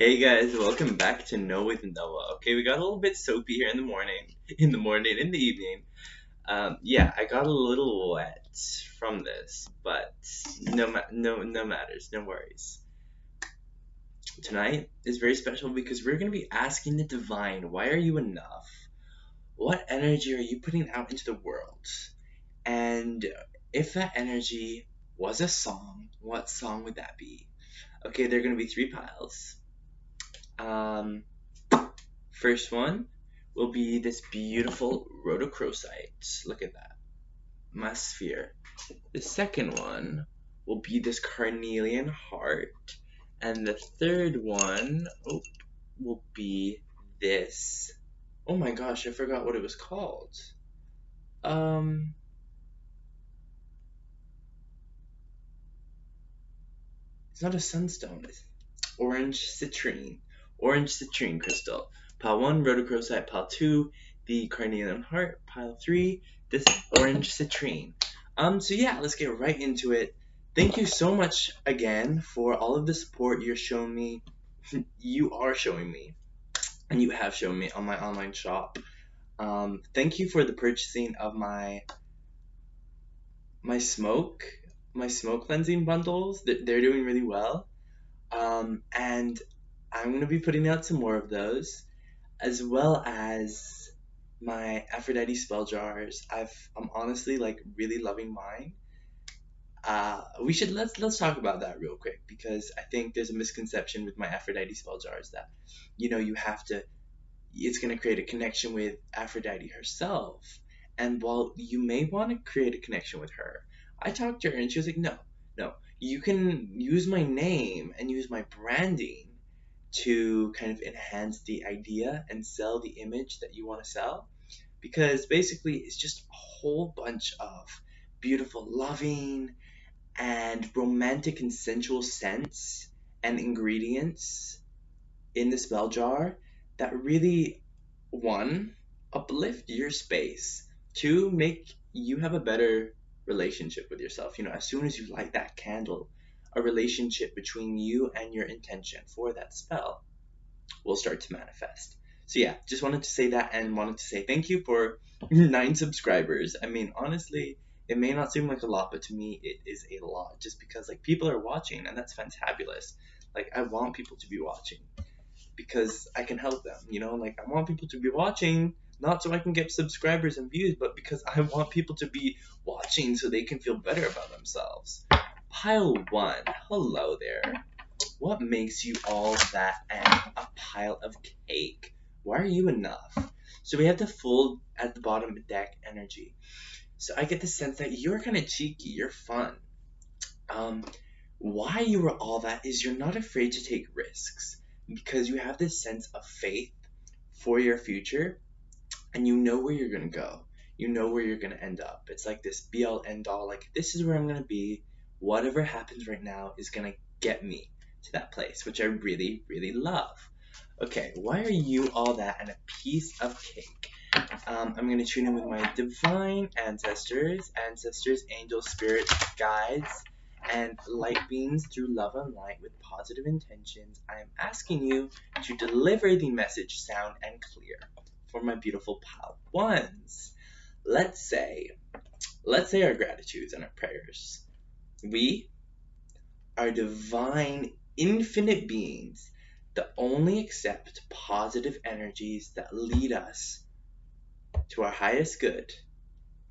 Hey guys, welcome back to Know with Noah. Okay, we got a little bit soapy here in the morning, in the evening. Yeah, I got a little wet from this, but no matters, no worries. Tonight is very special because we're gonna be asking the divine, why are you enough? What energy are you putting out into the world? And if that energy was a song, what song would that be? Okay, there are gonna be three piles. Um, First one will be this beautiful rhodochrosite. Look at that. My sphere. The second one will be this carnelian heart. And the third one will be this. Oh my gosh, I forgot what it was called. Um, it's not a sunstone. It's orange citrine. Orange citrine crystal. Pile 1, rhodochrosite. Pile 2, the carnelian heart. Pile 3, this orange citrine. So yeah, let's get right into it. Thank you so much again for all of the support you're showing me. You are showing me, and you have shown me on my online shop. Thank you for the purchasing of my smoke my smoke cleansing bundles. They're doing really well. And I'm gonna be putting out some more of those, as well as my Aphrodite spell jars. I'm honestly like really loving mine. We should let's talk about that real quick because I think there's a misconception with my Aphrodite spell jars that you have to. It's gonna create a connection with Aphrodite herself, and while you may want to create a connection with her, I talked to her and she was like, no, no, you can use my name and use my branding to kind of enhance the idea and sell the image that you want to sell, because basically it's just a whole bunch of beautiful, loving, and romantic and sensual scents and ingredients in the spell jar that really, one, uplift your space, two, make you have a better relationship with yourself. As soon as you light that candle, a relationship between you and your intention for that spell will start to manifest. So yeah, just wanted to say that and wanted to say thank you for 9 subscribers. I mean, honestly, it may not seem like a lot, but to me it is a lot just because like people are watching and that's fantabulous. Like I want people to be watching because I can help them, like I want people to be watching not so I can get subscribers and views, but because I want people to be watching so they can feel better about themselves. Pile 1, hello there. What makes you all that and a pile of cake? Why are you enough? So we have the full at the bottom deck energy. So I get the sense that you're kind of cheeky, you're fun. Why you are all that is you're not afraid to take risks because you have this sense of faith for your future and you know where you're going to go. You know where you're going to end up. It's like this be all end all, like this is where I'm going to be. Whatever happens right now is going to get me to that place, which I really, really love. Okay, why are you all that and a piece of cake? I'm going to tune in with my divine ancestors, angels, spirits, guides, and light beings through love and light with positive intentions. I am asking you to deliver the message sound and clear for my beautiful pal ones. Let's say our gratitudes and our prayers. We are divine, infinite beings that only accept positive energies that lead us to our highest good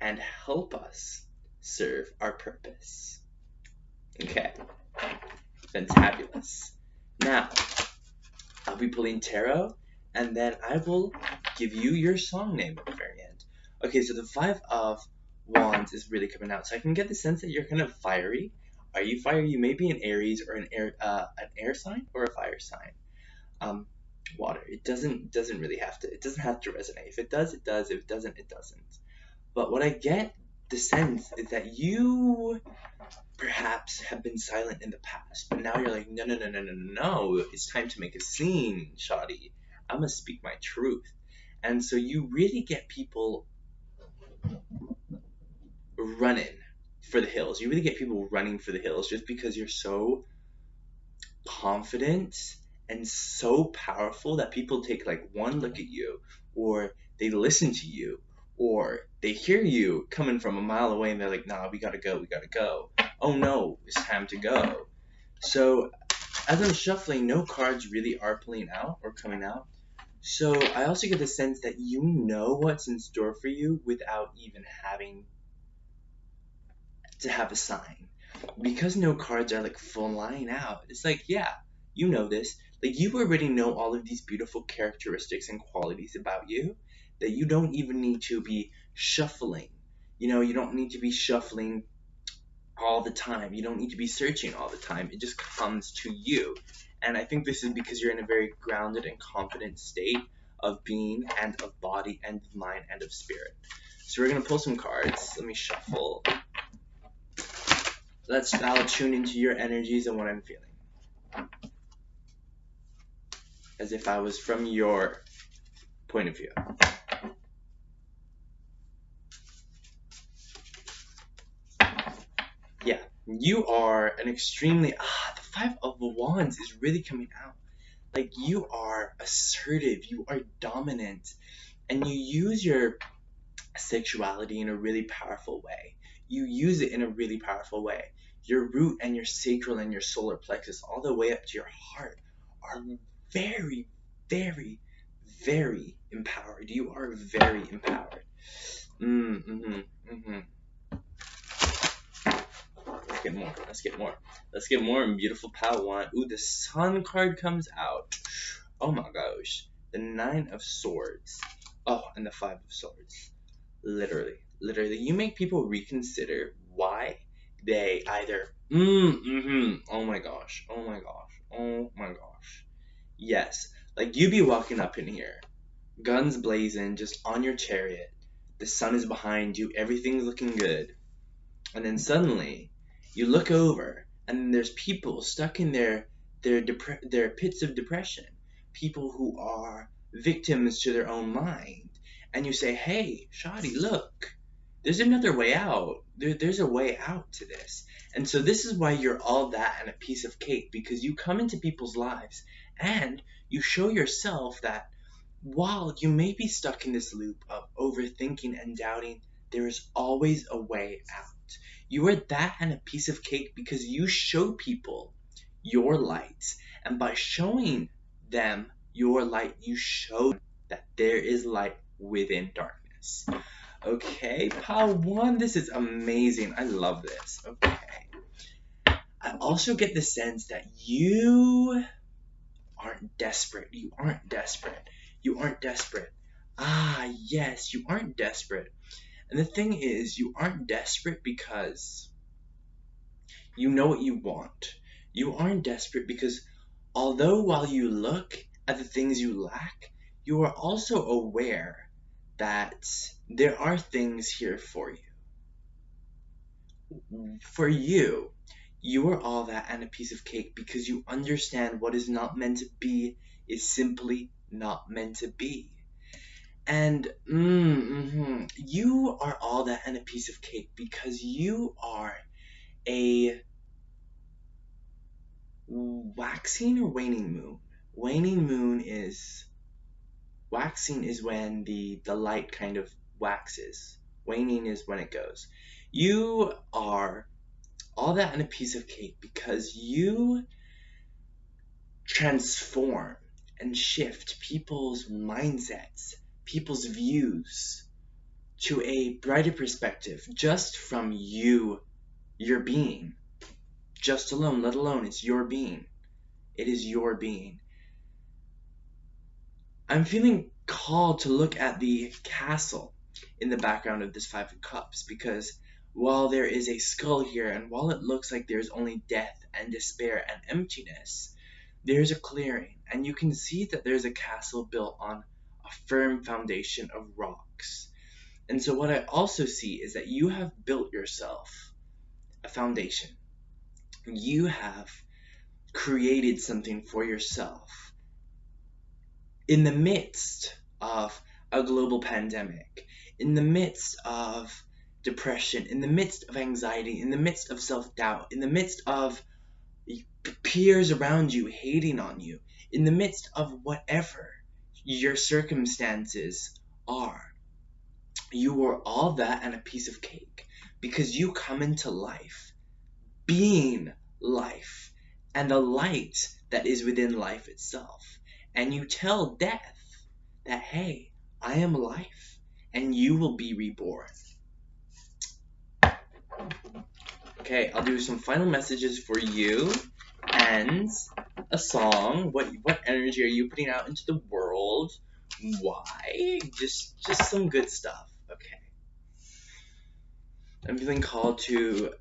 and help us serve our purpose. Okay, fantabulous. Now, I'll be pulling tarot, and then I will give you your song name at the very end. Okay, so the 5 of Wands is really coming out, so I can get the sense that you're kind of fiery. Are you fiery? You may be an Aries or an air sign or a fire sign. Water. It doesn't really have to. It doesn't have to resonate. If it does, it does. If it doesn't, it doesn't. But what I get the sense is that you perhaps have been silent in the past, but now you're like, no, no, no, no, no, no. It's time to make a scene, shoddy. I'm gonna speak my truth. And so you really get people running for the hills. You really get people running for the hills just because you're so confident and so powerful that people take like one look at you, or they listen to you, or they hear you coming from a mile away and they're like, nah, we gotta go. Oh no, it's time to go. So as I'm shuffling, no cards really are pulling out or coming out. So I also get the sense that you know what's in store for you without even having to have a sign. Because no cards are like full line out, it's like, yeah, you know this. Like, you already know all of these beautiful characteristics and qualities about you that you don't even need to be shuffling. You don't need to be shuffling all the time. You don't need to be searching all the time. It just comes to you. And I think this is because you're in a very grounded and confident state of being and of body and of mind and of spirit. So we're going to pull some cards. Let me shuffle. I'll tune into your energies and what I'm feeling. As if I was from your point of view. Yeah, you are an extremely... the Five of Wands is really coming out. Like, you are assertive, you are dominant, and you use your sexuality in a really powerful way. You use it in a really powerful way. Your root and your sacral and your solar plexus, all the way up to your heart, are very, very, very empowered. You are very empowered. Let's get more in beautiful power one. Ooh, the Sun card comes out. Oh my gosh. The Nine of Swords. Oh, and the Five of Swords. Literally. You make people reconsider why they either oh my gosh. Yes. Like, you be walking up in here, guns blazing, just on your chariot. The sun is behind you, everything's looking good. And then suddenly, you look over, and then there's people stuck in their pits of depression. People who are victims to their own mind. And you say, hey, Shadi, look, there's another way out. There's a way out to this. And so this is why you're all that and a piece of cake, because you come into people's lives and you show yourself that while you may be stuck in this loop of overthinking and doubting, there is always a way out. You are that and a piece of cake because you show people your light. And by showing them your light, you show them that there is light within darkness. Okay, pile one, this is amazing. I love this. Okay. I also get the sense that you aren't desperate. You aren't desperate. Ah, yes, you aren't desperate. And the thing is, you aren't desperate because you know what you want. You aren't desperate because although while you look at the things you lack, you are also aware that there are things here for you. For you, you are all that and a piece of cake because you understand what is not meant to be is simply not meant to be. And you are all that and a piece of cake because you are a waxing or waning moon. Waxing is when the light kind of waxes. Waning is when it goes. You are all that and a piece of cake because you transform and shift people's mindsets, people's views to a brighter perspective just from your being. Just alone, let alone it's your being. It is your being. I'm feeling called to look at the castle in the background of this Five of Cups because while there is a skull here and while it looks like there's only death and despair and emptiness, there's a clearing and you can see that there's a castle built on a firm foundation of rocks. And so what I also see is that you have built yourself a foundation. You have created something for yourself in the midst of a global pandemic, in the midst of depression, in the midst of anxiety, in the midst of self-doubt, in the midst of peers around you hating on you, in the midst of whatever your circumstances are, you are all that and a piece of cake, because you come into life being life and the light that is within life itself. And you tell death that, hey, I am life and you will be reborn. Okay, I'll do some final messages for you and a song. What energy are you putting out into the world? Why? Just some good stuff. Okay. I'm feeling called to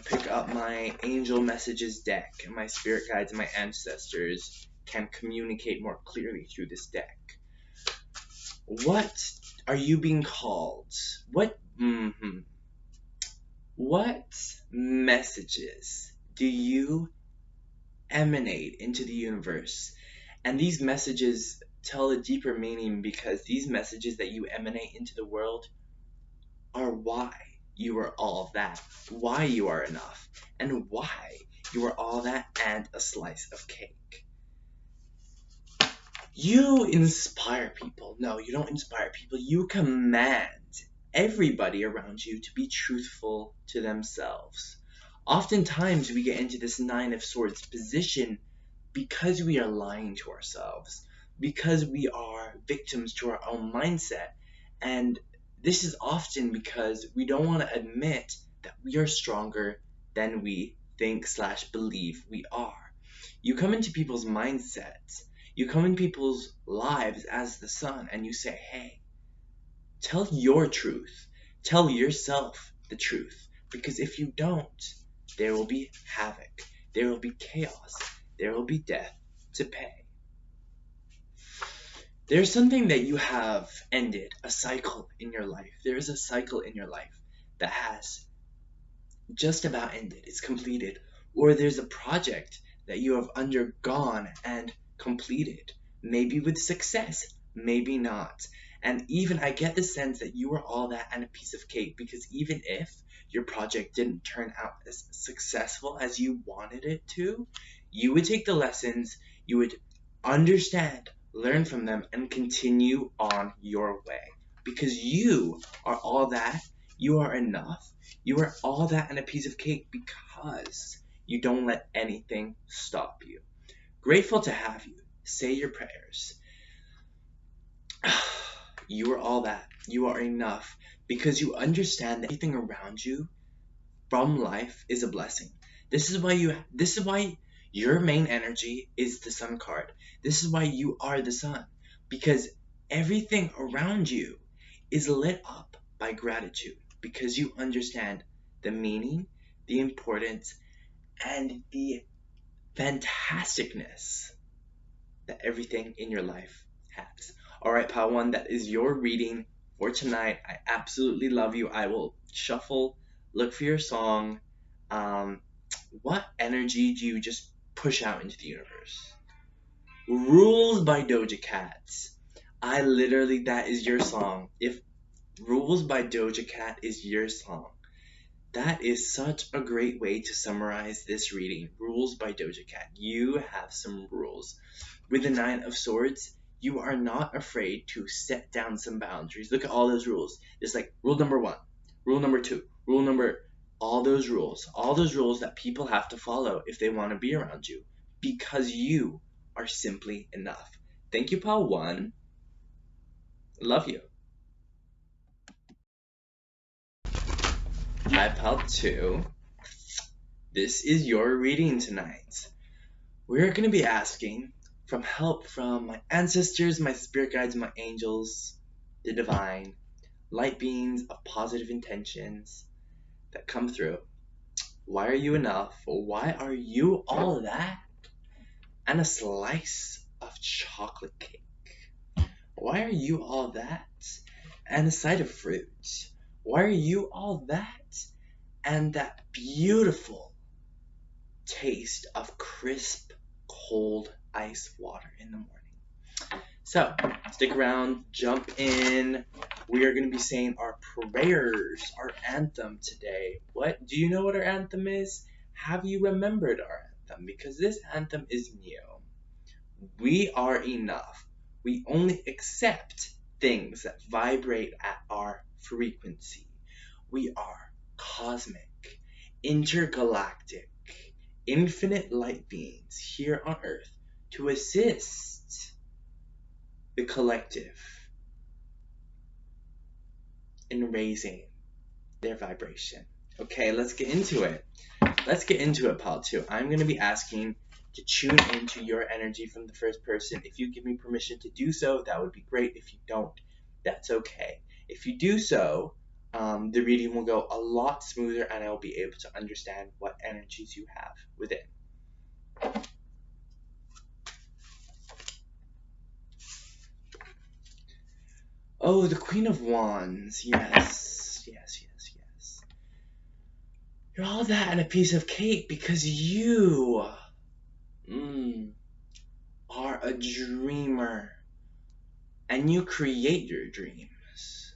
pick up my angel messages deck, and my spirit guides and my ancestors can communicate more clearly through this deck. What are you being called? What messages do you emanate into the universe? And these messages tell a deeper meaning, because these messages that you emanate into the world are why you are all that, why you are enough, and why you are all that and a slice of cake. You inspire people. No, you don't inspire people. You command everybody around you to be truthful to themselves. Oftentimes we get into this Nine of Swords position because we are lying to ourselves, because we are victims to our own mindset. And this is often because we don't want to admit that we are stronger than we think / believe we are. You come into people's mindsets, you come in people's lives as the sun, and you say, hey, tell your truth. Tell yourself the truth. Because if you don't, there will be havoc. There will be chaos. There will be death to pay. There's something that you have ended, a cycle in your life. There is a cycle in your life that has just about ended. It's completed. Or there's a project that you have undergone and completed. Maybe with success, maybe not. And even I get the sense that you are all that and a piece of cake, because even if your project didn't turn out as successful as you wanted it to, you would take the lessons, you would understand, learn from them, and continue on your way. Because you are all that, you are enough, you are all that and a piece of cake, because you don't let anything stop you. Grateful to have you. Say your prayers. You are all that. You are enough, because you understand that everything around you from life is a blessing. This is why your main energy is the sun card. This is why you are the sun, because everything around you is lit up by gratitude, because you understand the meaning, the importance, and the fantasticness that everything in your life has. Alright, Pile 1, that is your reading for tonight. I absolutely love you. I will shuffle, look for your song. What energy do you just push out into the universe? Rules by Doja Cat. That is your song. If Rules by Doja Cat is your song, that is such a great way to summarize this reading. Rules by Doja Cat. You have some rules. With the Nine of Swords, you are not afraid to set down some boundaries. Look at all those rules. There's like rule number 1, rule number 2, all those rules that people have to follow if they want to be around you, because you are simply enough. Thank you, Pile 1. Love you. Hi, Pile 2. This is your reading tonight. We're going to be asking from help from my ancestors, my spirit guides, my angels, the divine, light beings of positive intentions that come through. Why are you enough? Why are you all that? And a slice of chocolate cake. Why are you all that? And a side of fruit. Why are you all that? And that beautiful taste of crisp, cold ice water in the morning. So, stick around, jump in. We are going to be saying our prayers, our anthem today. What? Do you know what our anthem is? Have you remembered our anthem? Because this anthem is new. We are enough. We only accept things that vibrate at our frequency. We are cosmic, intergalactic, infinite light beings here on Earth to assist the collective in raising their vibration. Okay, let's get into it. Let's get into it, pal, too. I'm going to be asking to tune into your energy from the first person. If you give me permission to do so, that would be great. If you don't, that's okay. If you do so, the reading will go a lot smoother and I will be able to understand what energies you have within. Oh, the Queen of Wands. Yes, yes, yes, yes. You're all that and a piece of cake because you are a dreamer and you create your dreams.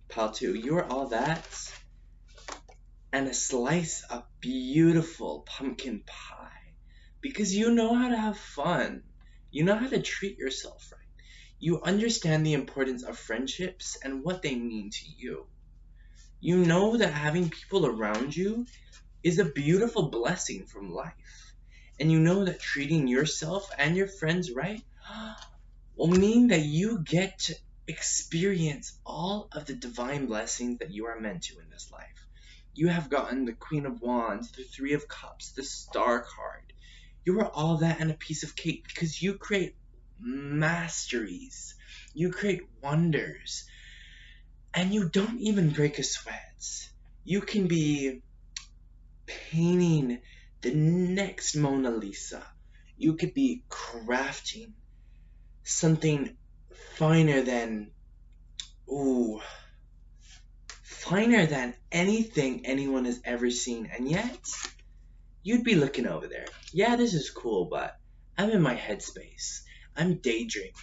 Pal 2, you are all that and a slice of beautiful pumpkin pie because you know how to have fun. You know how to treat yourself right. You understand the importance of friendships and what they mean to you. You know that having people around you is a beautiful blessing from life. And you know that treating yourself and your friends right will mean that you get to experience all of the divine blessings that you are meant to in this life. You have gotten the Queen of Wands, the Three of Cups, the Star card. You are all that and a piece of cake because you create masteries. You create wonders. And you don't even break a sweat. You can be painting the next Mona Lisa. You could be crafting something finer than, finer than anything anyone has ever seen. And yet, you'd be looking over there. Yeah, this is cool, but I'm in my headspace. I'm daydreaming.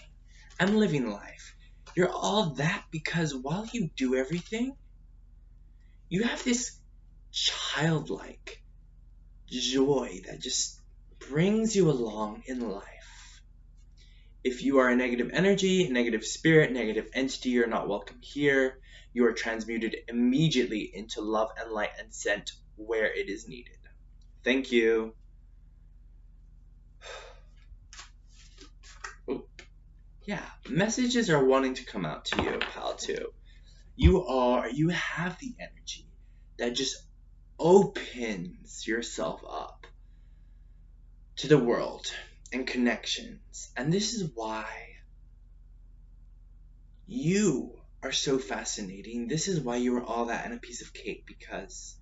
I'm living life. You're all that because while you do everything, you have this childlike joy that just brings you along in life. If you are a negative energy, negative spirit, negative entity, you're not welcome here. You are transmuted immediately into love and light and sent where it is needed. Thank you. Yeah, messages are wanting to come out to you, pal, too. You have the energy that just opens yourself up to the world and connections. And this is why you are so fascinating. This is why you are all that and a piece of cake, because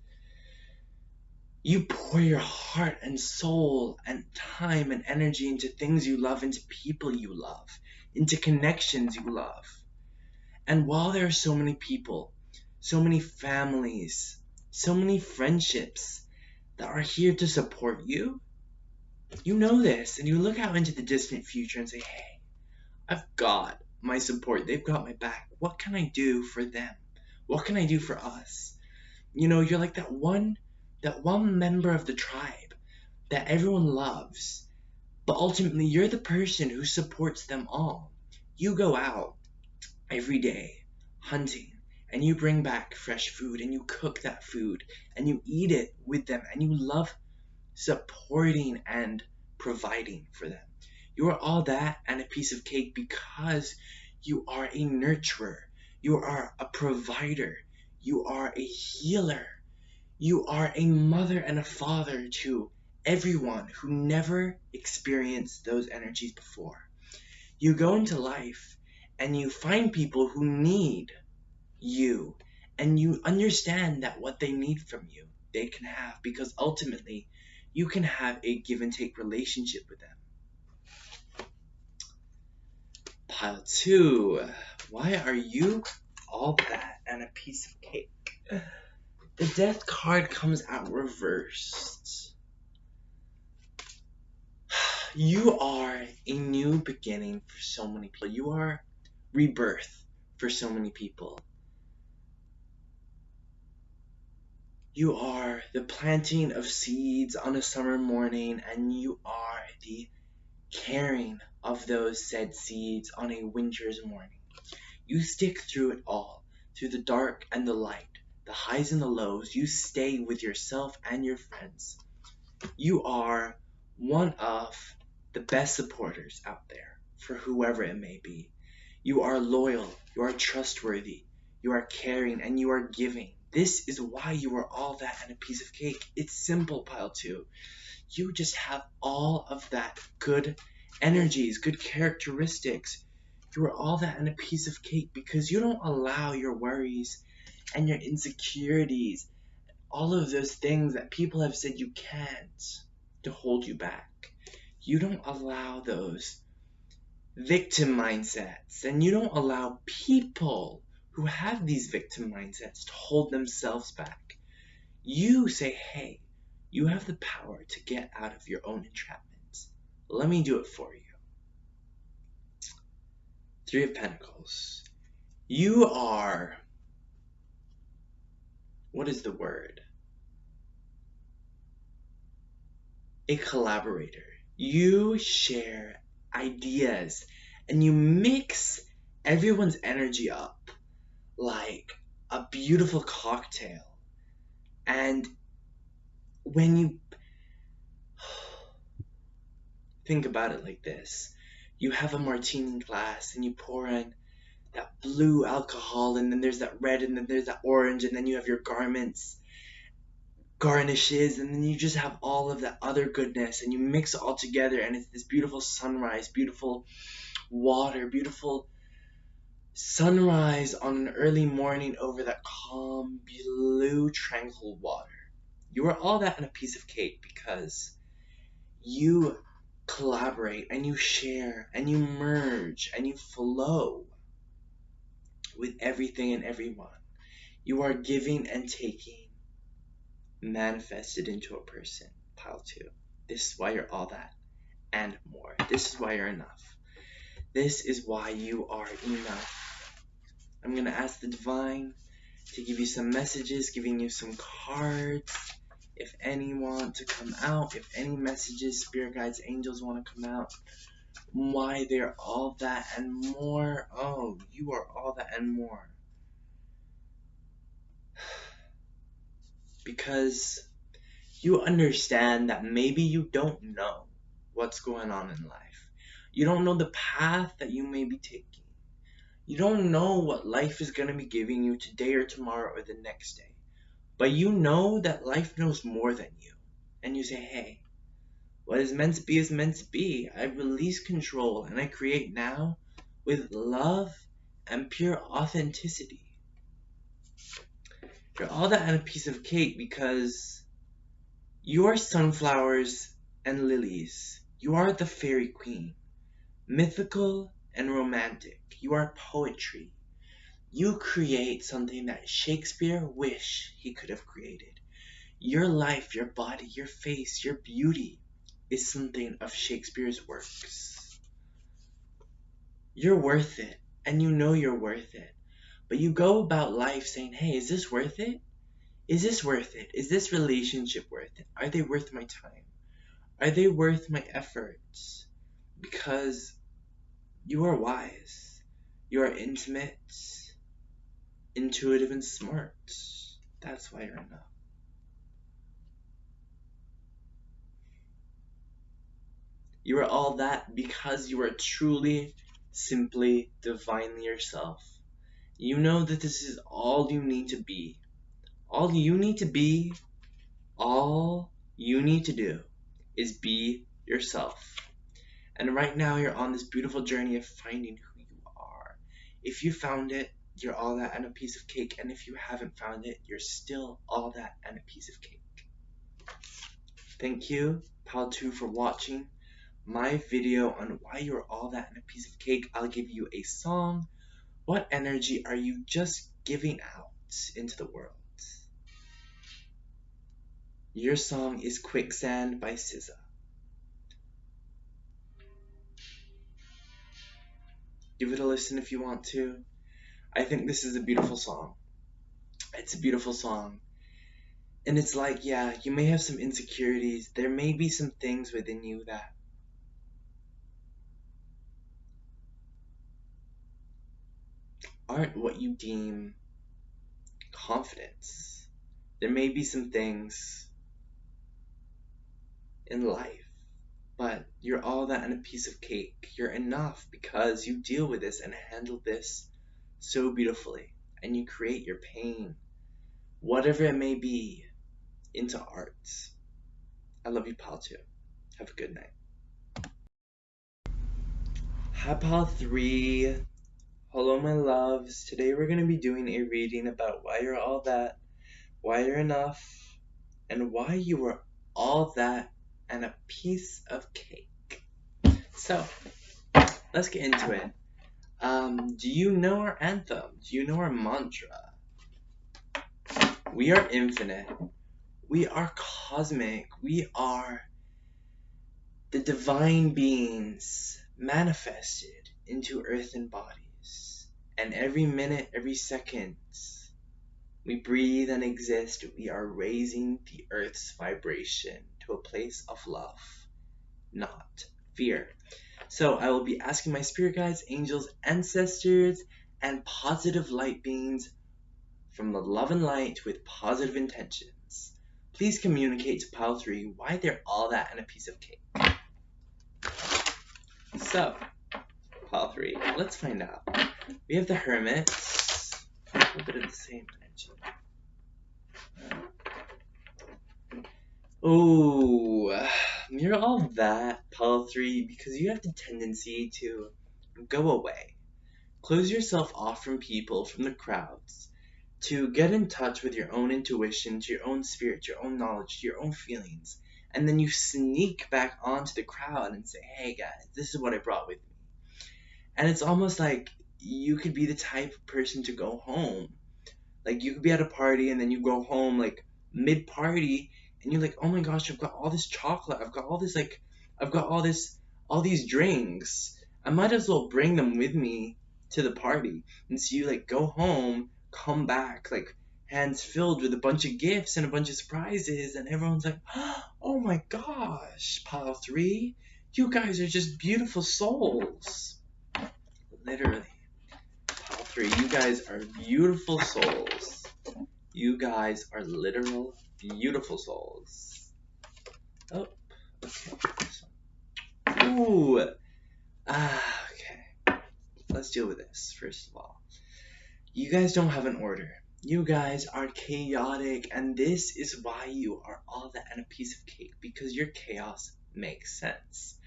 you pour your heart and soul and time and energy into things you love, into people you love, into connections you love. And while there are so many people, so many families, so many friendships that are here to support you, you know this, and you look out into the distant future and say, hey, I've got my support. They've got my back. What can I do for them? What can I do for us? You know, you're like that one member of the tribe that everyone loves, but ultimately you're the person who supports them all. You go out every day hunting and you bring back fresh food and you cook that food and you eat it with them and you love supporting and providing for them. You are all that and a piece of cake because you are a nurturer. You are a provider. You are a healer. You are a mother and a father to everyone who never experienced those energies before. You go into life and you find people who need you, and you understand that what they need from you, they can have, because ultimately you can have a give and take relationship with them. Pile 2. Why are you all that and a piece of cake? The death card comes out reversed. You are a new beginning for so many people. You are rebirth for so many people. You are the planting of seeds on a summer morning, and you are the caring of those said seeds on a winter's morning. You stick through it all, through the dark and the light, the highs and the lows. You stay with yourself and your friends. You are one of the best supporters out there for whoever it may be. You are loyal, you are trustworthy, you are caring, and you are giving. This is why you are all that and a piece of cake. It's simple, Pile 2. You just have all of that good energies, good characteristics. You are all that and a piece of cake because you don't allow your worries and your insecurities, all of those things that people have said you can't, to hold you back. You don't allow those victim mindsets, and you don't allow people who have these victim mindsets to hold themselves back. You say, hey, you have the power to get out of your own entrapment. Let me do it for you. Three of Pentacles. You are, what is the word? A collaborator. You share ideas and you mix everyone's energy up like a beautiful cocktail. And when you think about it like this, you have a martini glass and you pour in that blue alcohol, and then there's that red, and then there's that orange, and then you have your garnishes, and then you just have all of that other goodness, and you mix it all together, and it's this beautiful sunrise, beautiful water, beautiful sunrise on an early morning over that calm, blue, tranquil water. You are all that in a piece of cake because you collaborate and you share and you merge and you flow with everything and everyone. You are giving and taking manifested into a person. Pile 2. This is why you're all that and more. This is why you're enough. This is why you are enough. I'm going to ask the divine to give you some messages, giving you some cards. If any want to come out, if any messages, spirit guides, angels want to come out, why they're all that and more. Oh, you are all that and more. Because you understand that maybe you don't know what's going on in life. You don't know the path that you may be taking. You don't know what life is going to be giving you today or tomorrow or the next day. But you know that life knows more than you. And you say, hey, what is meant to be is meant to be. I release control and I create now with love and pure authenticity. You're all that and a piece of cake because you are sunflowers and lilies. You are the fairy queen, mythical and romantic. You are poetry. You create something that Shakespeare wished he could have created. Your life, your body, your face, your beauty is something of Shakespeare's works. You're worth it, and you know you're worth it. But you go about life saying, hey, is this worth it? Is this worth it? Is this relationship worth it? Are they worth my time? Are they worth my efforts? Because you are wise. You are intimate, intuitive, and smart. That's why you're enough. You are all that because you are truly, simply, divinely yourself. You know that this is all you need to be. All you need to be, all you need to do is be yourself. And right now you're on this beautiful journey of finding who you are. If you found it, you're all that and a piece of cake. And if you haven't found it, you're still all that and a piece of cake. Thank you, Pal 2, for watching my video on why you're all that and a piece of cake. I'll give you a song. What energy are you just giving out into the world? Your song is Quicksand by SZA. Give it a listen if you want to. I think this is a beautiful song. It's a beautiful song. And it's like, yeah, you may have some insecurities. There may be some things within you that aren't what you deem confidence. There may be some things in life, but you're all that and a piece of cake. You're enough because you deal with this and handle this so beautifully. And you create your pain, whatever it may be, into art. I love you, pal, too. Have a good night. Hi, pal 3. Hello, my loves. Today we're going to be doing a reading about why you're all that, why you're enough, and why you are all that and a piece of cake. So, let's get into it. Do you know our anthem? Do you know our mantra? We are infinite. We are cosmic. We are the divine beings manifested into earthen bodies. And every minute, every second, we breathe and exist. We are raising the earth's vibration to a place of love, not fear. So I will be asking my spirit guides, angels, ancestors, and positive light beings from the love and light with positive intentions. Please communicate to Pile 3 why they're all that and a piece of cake. So, Pile 3, let's find out. We have the Hermit, a little bit of the same energy. Oh, you're all that, Pile 3, because you have the tendency to go away. Close yourself off from people, from the crowds, to get in touch with your own intuition, to your own spirit, your own knowledge, to your own feelings. And then you sneak back onto the crowd and say, hey guys, this is what I brought with me. And it's almost like you could be the type of person to go home. Like you could be at a party and then you go home like mid-party and you're like, oh my gosh, I've got all this chocolate. I've got all this all these drinks. I might as well bring them with me to the party. And so you like go home, come back, like hands filled with a bunch of gifts and a bunch of surprises, and everyone's like, oh my gosh, Pile 3, you guys are just beautiful souls. Literally. Pile 3, you guys are beautiful souls. You guys are literal beautiful souls. Oh, okay. Ooh. Okay. Let's deal with this, first of all. You guys don't have an order. You guys are chaotic, and this is why you are all that and a piece of cake, because your chaos makes sense.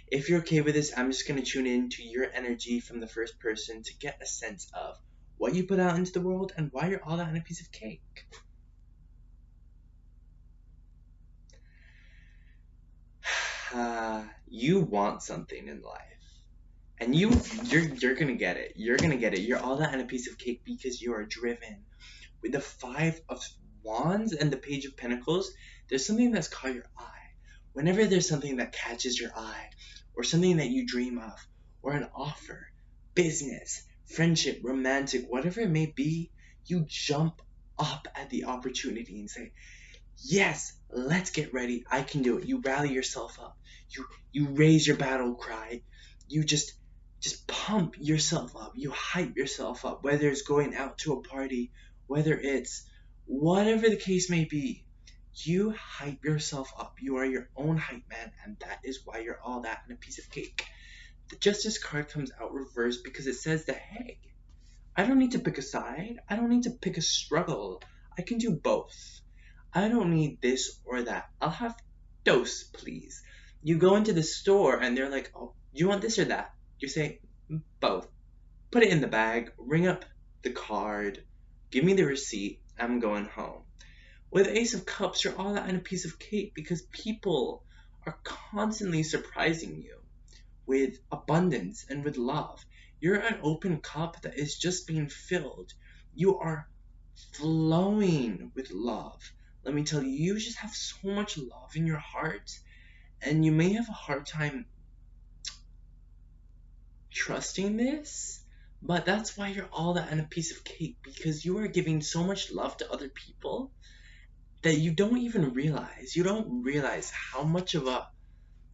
If you're okay with this, I'm just going to tune in to your energy from the first person to get a sense of what you put out into the world and why you're all that and a piece of cake. You want something in life. And you're gonna get it. You're gonna get it. You're all that and a piece of cake because you are driven. With the 5 of Wands and the Page of Pentacles, there's something that's caught your eye. Whenever there's something that catches your eye, or something that you dream of, or an offer, business, friendship, romantic, whatever it may be, you jump up at the opportunity and say, yes, let's get ready. I can do it. You rally yourself up. You raise your battle cry. You just pump yourself up. You hype yourself up, whether it's going out to a party, whether it's whatever the case may be. You hype yourself up. You are your own hype man, and that is why you're all that and a piece of cake. The Justice card comes out reversed because it says that, hey, I don't need to pick a side. I don't need to pick a struggle. I can do both. I don't need this or that. I'll have dose, please. You go into the store and they're like, oh, do you want this or that? You say, both. Put it in the bag, ring up the card, give me the receipt, I'm going home. With Ace of Cups, you're all that and a piece of cake because people are constantly surprising you with abundance and with love. You're an open cup that is just being filled. You are flowing with love. Let me tell you, you just have so much love in your heart, and you may have a hard time trusting this, but that's why you're all that and a piece of cake, because you are giving so much love to other people, that you don't even realize. You don't realize how much of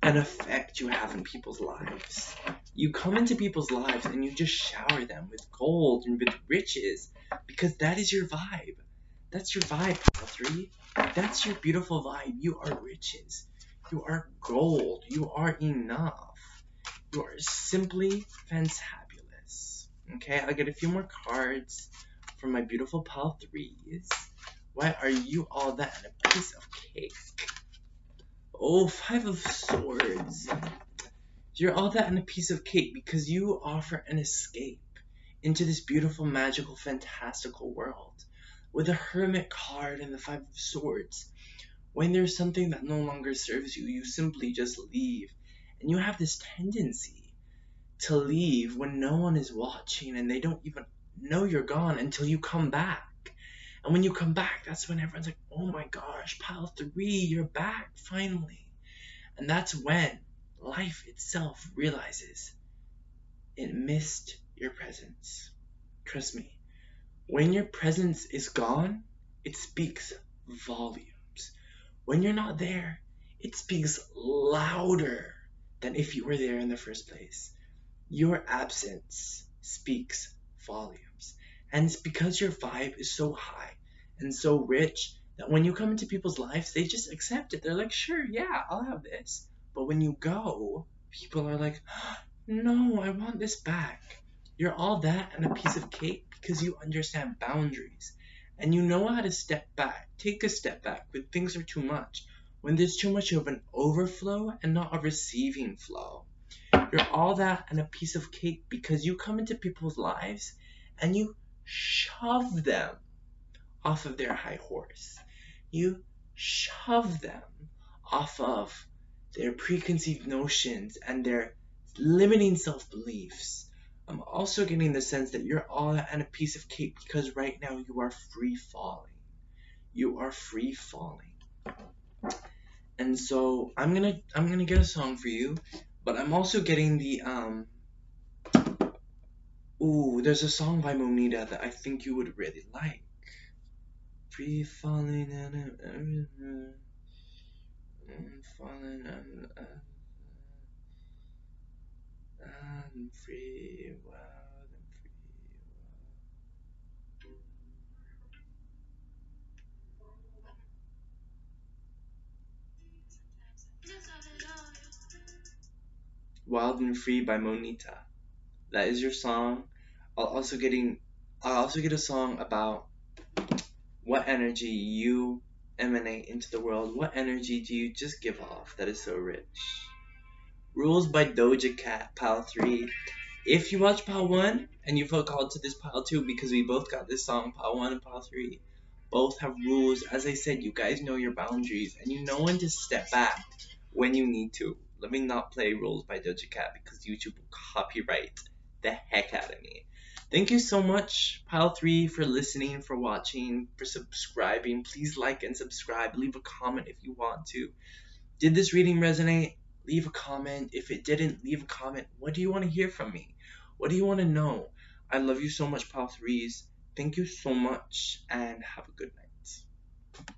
an effect you have in people's lives. You come into people's lives and you just shower them with gold and with riches because that is your vibe. That's your vibe, Pile 3. That's your beautiful vibe. You are riches. You are gold. You are enough. You are simply fantabulous. Okay, I'll get a few more cards from my beautiful Pile 3s. Why are you all that and a piece of cake? Oh, Five of Swords. You're all that and a piece of cake because you offer an escape into this beautiful, magical, fantastical world. With the Hermit card and the Five of Swords, when there's something that no longer serves you, you simply just leave. And you have this tendency to leave when no one is watching and they don't even know you're gone until you come back. And when you come back, that's when everyone's like, oh my gosh, Pile 3, you're back, finally. And that's when life itself realizes it missed your presence. Trust me, when your presence is gone, it speaks volumes. When you're not there, it speaks louder than if you were there in the first place. Your absence speaks volumes. And it's because your vibe is so high and so rich that when you come into people's lives, they just accept it. They're like, sure, yeah, I'll have this. But when you go, people are like, no, I want this back. You're all that and a piece of cake because you understand boundaries. And you know how to step back, take a step back when things are too much, when there's too much of an overflow and not a receiving flow. You're all that and a piece of cake because you come into people's lives and you shove them off of their high horse. You shove them off of their preconceived notions and their limiting self-beliefs. I'm also getting the sense that you're all that and a piece of cake because right now you are free falling. You are free falling. And so I'm gonna get a song for you, but I'm also getting the there's a song by Monita that I think you would really like. Free falling and falling and I'm free, wild and free. Wild and Free by Monita. That is your song. I'll also get a song about what energy you emanate into the world. What energy do you just give off that is so rich? Rules by Doja Cat, Pile 3. If you watch Pile 1 and you feel called to this Pile 2 because we both got this song, Pile 1 and Pile 3, both have rules. As I said, you guys know your boundaries and you know when to step back when you need to. Let me not play Rules by Doja Cat because YouTube will copyright the heck out of me. Thank you so much, Pile 3, for listening, for watching, for subscribing. Please like and subscribe. Leave a comment if you want to. Did this reading resonate? Leave a comment. If it didn't, leave a comment. What do you want to hear from me? What do you want to know? I love you so much, Pile 3s. Thank you so much, and have a good night.